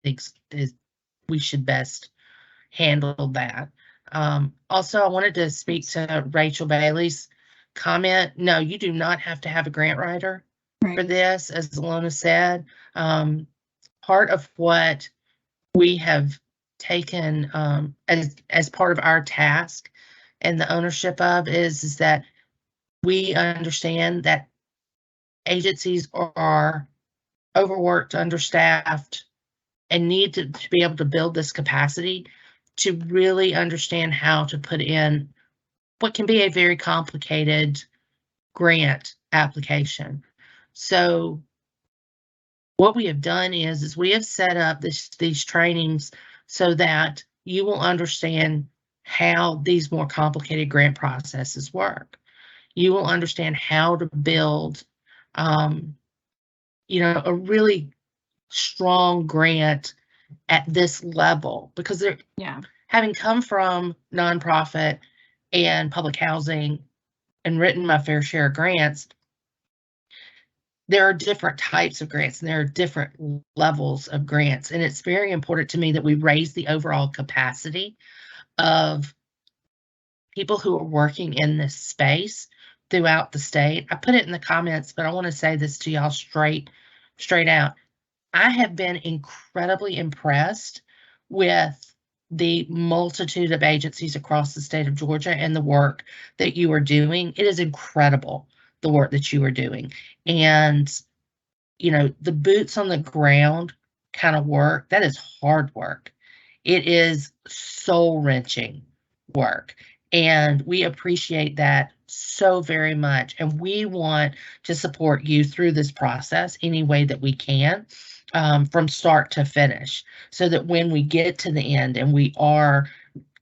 thinks is we should best handle that. Also, I wanted to speak to Rachel Bailey's comment. No, you do not have to have a grant writer for Right. this, as Alona said. Part of what we have taken as part of our task and the ownership of is that we understand that agencies are overworked, understaffed, and need to be able to build this capacity to really understand how to put in what can be a very complicated grant application. So what we have done is we have set up these trainings so that you will understand how these more complicated grant processes work. You will understand how to build, a really strong grant at this level, because they're having come from nonprofit and public housing and written my fair share of grants. There are different types of grants and there are different levels of grants. And it's very important to me that we raise the overall capacity of people who are working in this space throughout the state. I put it in the comments, but I want to say this to y'all straight out. I have been incredibly impressed with the multitude of agencies across the state of Georgia and the work that you are doing. It is incredible, the work that you are doing. And, the boots on the ground kind of work, that is hard work. It is soul wrenching work. And we appreciate that so very much. And we want to support you through this process any way that we can, from start to finish, so that when we get to the end and we are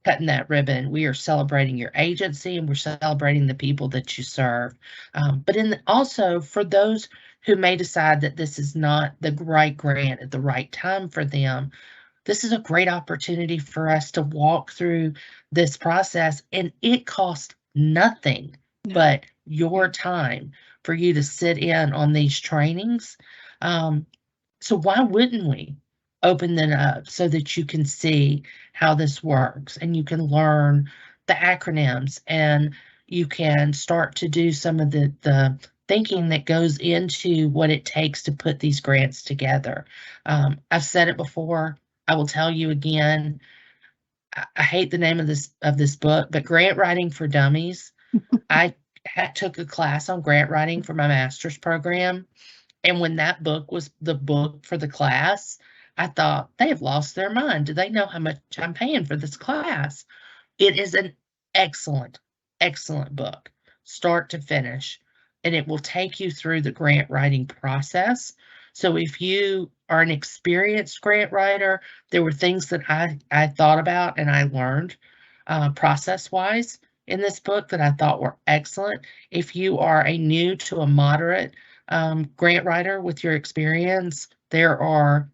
cutting that ribbon, we are celebrating your agency and we're celebrating the people that you serve. But also for those who may decide that this is not the right grant at the right time for them, this is a great opportunity for us to walk through this process, and it costs nothing but your time for you to sit in on these trainings. So why wouldn't we open them up so that you can see how this works and you can learn the acronyms and you can start to do some of the thinking that goes into what it takes to put these grants together. I've said it before. I will tell you again. I hate the name of this book, but Grant Writing for Dummies. I took a class on grant writing for my master's program. And when that book was the book for the class, I thought, they have lost their mind. Do they know how much I'm paying for this class? It is an excellent, excellent book, start to finish, and it will take you through the grant writing process. So if you are an experienced grant writer, there were things that I thought about and I learned process-wise in this book that I thought were excellent. If you are a new to a moderate grant writer with your experience, there are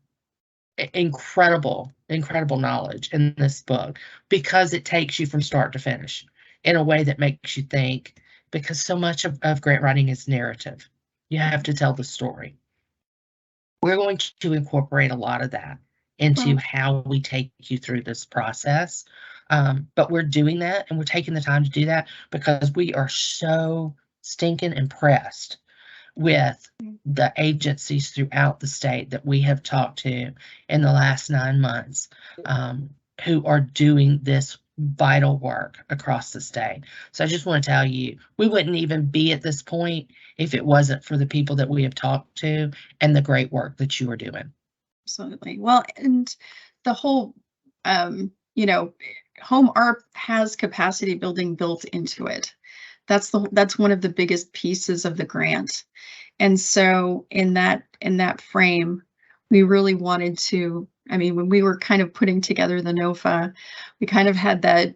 incredible knowledge in this book, because it takes you from start to finish in a way that makes you think, because so much of grant writing is narrative. You have to tell the story. We're going to incorporate a lot of that into how we take you through this process. But we're doing that, and we're taking the time to do that because we are so stinking impressed with the agencies throughout the state that we have talked to in the last 9 months, who are doing this vital work across the state. So I just want to tell you, we wouldn't even be at this point if it wasn't for the people that we have talked to and the great work that you are doing. Absolutely. Well, and the whole, HOMEARP has capacity building built into it. That's one of the biggest pieces of the grant. And so in that frame, we really wanted to, when we were kind of putting together the NOFA, we kind of had that,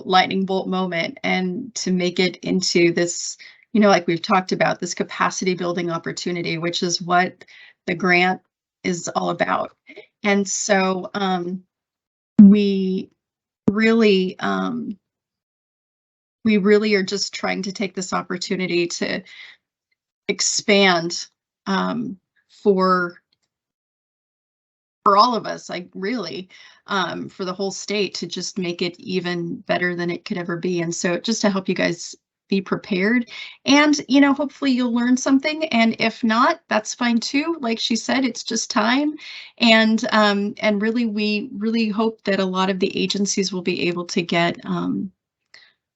lightning bolt moment, and to make it into this, like we've talked about, this capacity building opportunity, which is what the grant is all about. And so we really are just trying to take this opportunity to expand for for all of us, like really, for the whole state to just make it even better than it could ever be. And so just to help you guys be prepared, and hopefully you'll learn something, and if not, that's fine too. Like she said, it's just time, and really we really hope that a lot of the agencies will be able to get kind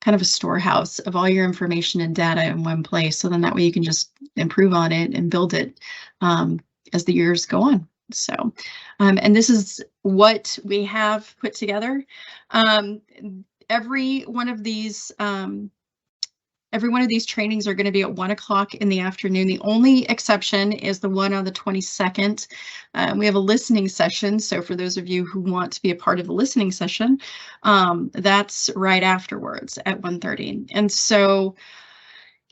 of a storehouse of all your information and data in one place, so then that way you can just improve on it and build it as the years go on. So, and this is what we have put together. Every one of these trainings are going to be at 1 o'clock in the afternoon. The only exception is the one on the 22nd. We have a listening session. So for those of you who want to be a part of the listening session, that's right afterwards at 1:30. And so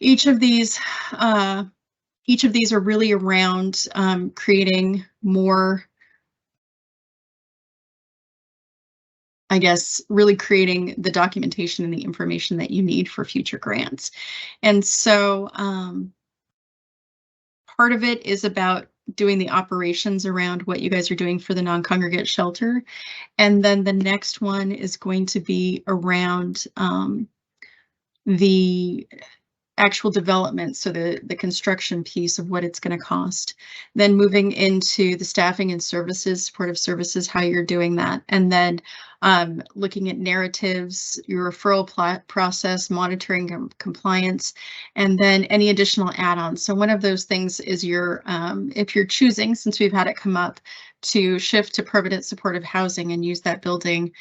each of these are really around creating more, I guess, really creating the documentation and the information that you need for future grants. And so part of it is about doing the operations around what you guys are doing for the non-congregate shelter. And then the next one is going to be around the actual development, so the construction piece of what it's going to cost, then moving into the staffing and services, supportive services, how you're doing that, and then looking at narratives, your referral process, monitoring compliance, and then any additional add-ons. So one of those things is your, if you're choosing, since we've had it come up, to shift to permanent supportive housing and use that building.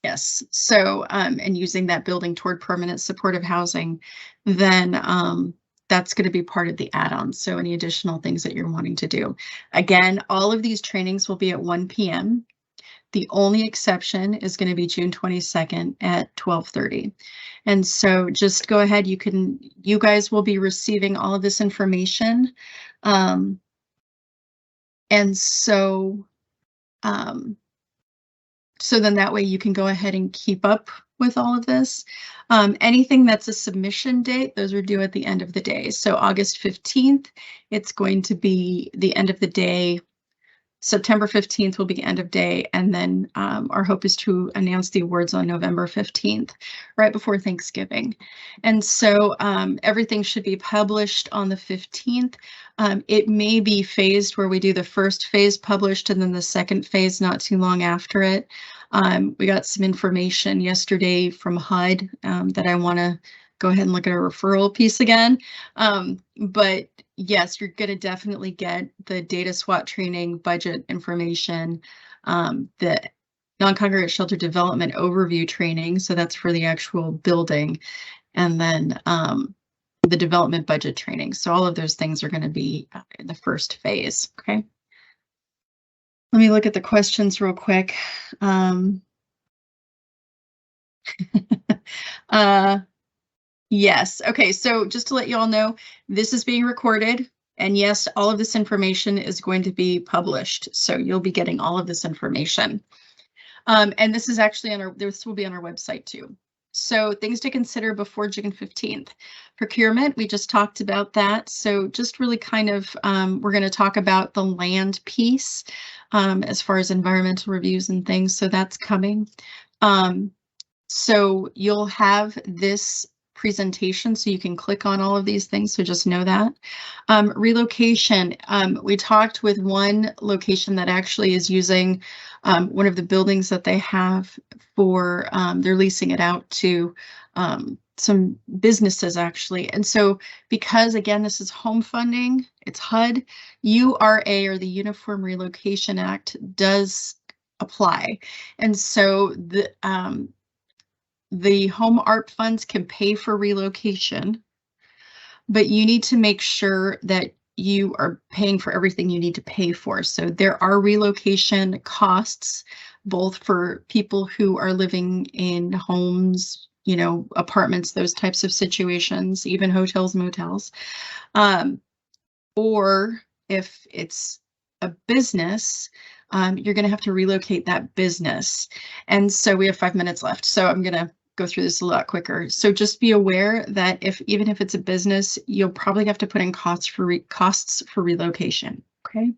Yes, so and using that building toward permanent supportive housing, then that's going to be part of the add-on. So any additional things that you're wanting to do. Again, all of these trainings will be at 1 p.m. The only exception is going to be June 22nd at 12:30. And so just go ahead, you guys will be receiving all of this information. And so so then that way you can go ahead and keep up with all of this. Anything that's a submission date, those are due at the end of the day. So August 15th, it's going to be the end of the day. September 15th will be end of day. And then our hope is to announce the awards on November 15th, right before Thanksgiving. And so everything should be published on the 15th. It may be phased where we do the first phase published and then the second phase not too long after it. We got some information yesterday from HUD that I want to go ahead and look at a referral piece again. But yes, you're going to definitely get the data SWOT training, budget information, the non-congregate shelter development overview training. So that's for the actual building, and then the development budget training. So all of those things are going to be in the first phase. Okay. Let me look at the questions real quick. Yes. Okay. So just to let you all know, this is being recorded, and yes, all of this information is going to be published. So you'll be getting all of this information. And this is actually this will be on our website too. So things to consider before June 15th. Procurement, we just talked about that. So just really kind of, we're going to talk about the land piece as far as environmental reviews and things. So that's coming. So you'll have this presentation, so you can click on all of these things. So just know that. Relocation. We talked with one location that actually is using one of the buildings that they have for, they're leasing it out to some businesses actually. And so because again, this is home funding, it's HUD, URA, or the Uniform Relocation Act, does apply. And so the HOMEARP funds can pay for relocation, but you need to make sure that you are paying for everything you need to pay for. So there are relocation costs, both for people who are living in homes, apartments, those types of situations, even hotels, motels, or if it's a business, you're going to have to relocate that business. And so we have 5 minutes left, so I'm going to go through this a lot quicker. So just be aware that even if it's a business, you'll probably have to put in costs for relocation. Okay.